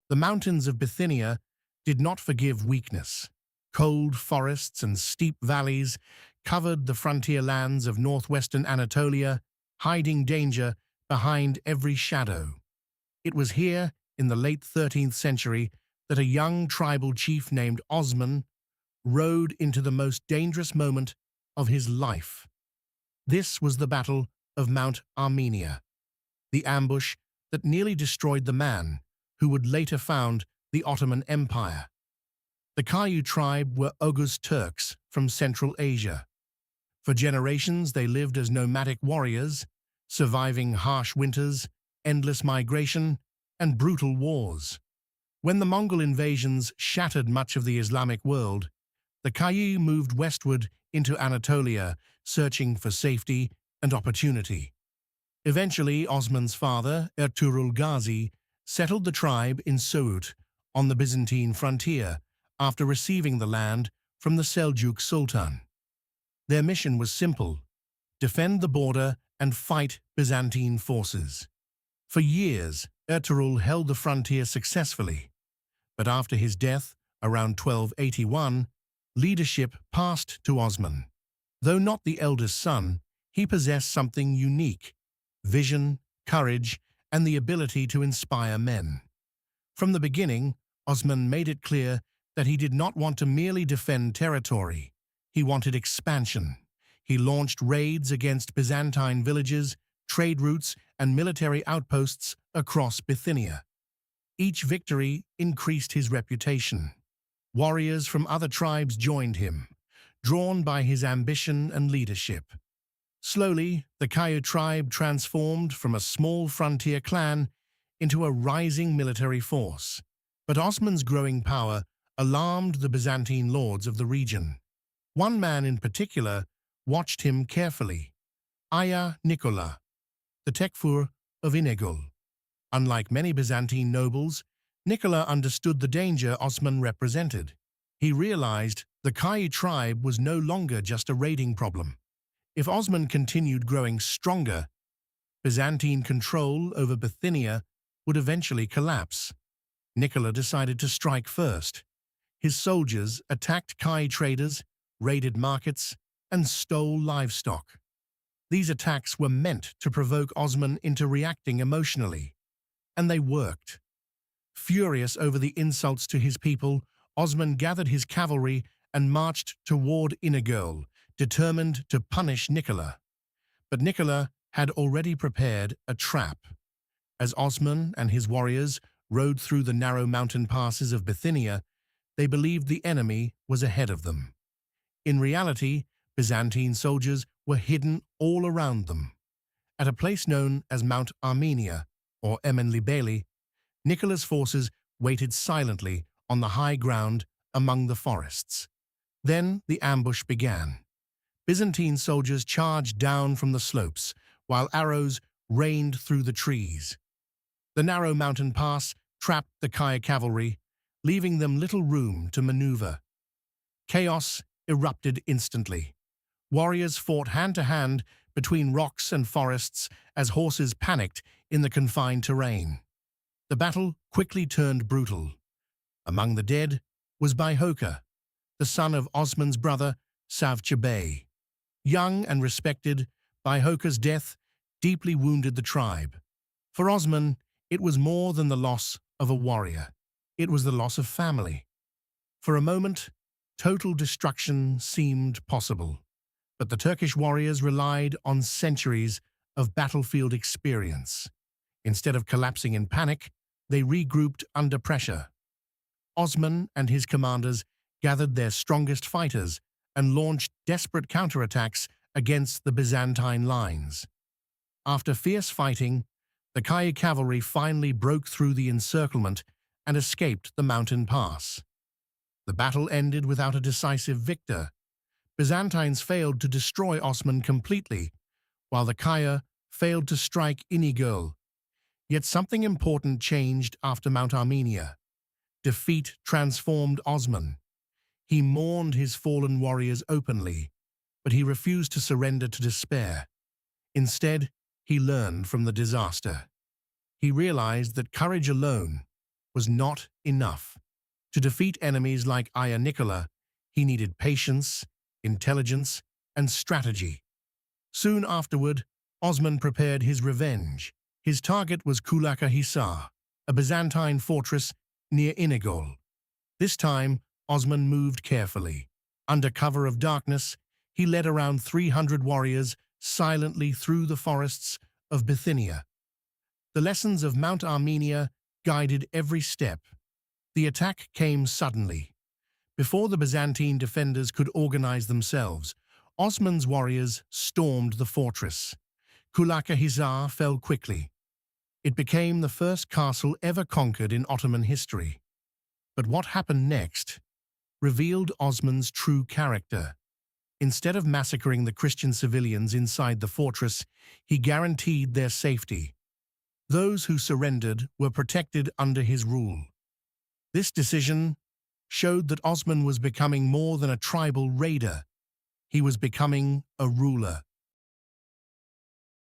The mountains of Bithynia did not forgive weakness. Cold forests and steep valleys covered the frontier lands of northwestern Anatolia, hiding danger behind every shadow. It was here, in the late 13th century, that a young tribal chief named Osman rode into the most dangerous moment of his life. This was the Battle of Mount Armenia, the ambush that nearly destroyed the man who would later found the Ottoman Empire. The Kayu tribe were Oghuz Turks from Central Asia. For generations, they lived as nomadic warriors, surviving harsh winters, endless migration, and brutal wars. When the Mongol invasions shattered much of the Islamic world, the Kayu moved westward into Anatolia, searching for safety and opportunity. Eventually, Osman's father, Ertuğrul Gazi, settled the tribe in Suut on the Byzantine frontier after receiving the land from the Seljuk Sultan. Their mission was simple: defend the border and fight Byzantine forces. For years, Ertuğrul held the frontier successfully, but after his death, around 1281, leadership passed to Osman. Though not the eldest son, he possessed something unique: vision, courage, and the ability to inspire men. From the beginning, Osman made it clear that he did not want to merely defend territory. He wanted expansion. He launched raids against Byzantine villages, trade routes, and military outposts across Bithynia. Each victory increased his reputation. Warriors from other tribes joined him, drawn by his ambition and leadership. Slowly, the Kayu tribe transformed from a small frontier clan into a rising military force. But Osman's growing power alarmed the Byzantine lords of the region. One man in particular watched him carefully: Nikola, the Tekfur of Inegul. Unlike many Byzantine nobles, Nikola understood the danger Osman represented. He realized the Kayu tribe was no longer just a raiding problem. If Osman continued growing stronger, Byzantine control over Bithynia would eventually collapse. Nikola decided to strike first. His soldiers attacked Kayu traders, raided markets, and stole livestock. These attacks were meant to provoke Osman into reacting emotionally, and they worked. Furious over the insults to his people, Osman gathered his cavalry and marched toward Inegul, determined to punish Nikola. But Nikola had already prepared a trap. As Osman and his warriors rode through the narrow mountain passes of Bithynia, they believed the enemy was ahead of them. In reality, Byzantine soldiers were hidden all around them. At a place known as Mount Armenia, or Emen-Libeli, Nikola's forces waited silently on the high ground among the forests. Then the ambush began. Byzantine soldiers charged down from the slopes, while arrows rained through the trees. The narrow mountain pass trapped the Kayu cavalry, leaving them little room to maneuver. Chaos erupted instantly. Warriors fought hand-to-hand between rocks and forests as horses panicked in the confined terrain. The battle quickly turned brutal. Among the dead was Bayhoka, the son of Osman's brother Savcha Bey. Young and respected, Bayhoka's death deeply wounded the tribe. For Osman, it was more than the loss of a warrior. It was the loss of family. For a moment, total destruction seemed possible, but the Turkish warriors relied on centuries of battlefield experience. Instead of collapsing in panic, they regrouped under pressure. Osman and his commanders gathered their strongest fighters and launched desperate counterattacks against the Byzantine lines. After fierce fighting, the Kayu cavalry finally broke through the encirclement and escaped the mountain pass. The battle ended without a decisive victor. Byzantines failed to destroy Osman completely, while the Kayu failed to strike Inegul. Yet something important changed after Mount Armenia. Defeat transformed Osman. He mourned his fallen warriors openly, but he refused to surrender to despair. Instead, he learned from the disaster. He realized that courage alone was not enough. To defeat enemies like Nikola, he needed patience, intelligence, and strategy. Soon afterward, Osman prepared his revenge. His target was Hisar, a Byzantine fortress near Inigol. This time, Osman moved carefully. Under cover of darkness, he led around 300 warriors silently through the forests of Bithynia. The lessons of Mount Armenia guided every step. The attack came suddenly. Before the Byzantine defenders could organize themselves, Osman's warriors stormed the fortress. Hisar fell quickly. It became the first castle ever conquered in Ottoman history. But what happened next revealed Osman's true character. Instead of massacring the Christian civilians inside the fortress, he guaranteed their safety. Those who surrendered were protected under his rule. This decision showed that Osman was becoming more than a tribal raider. He was becoming a ruler.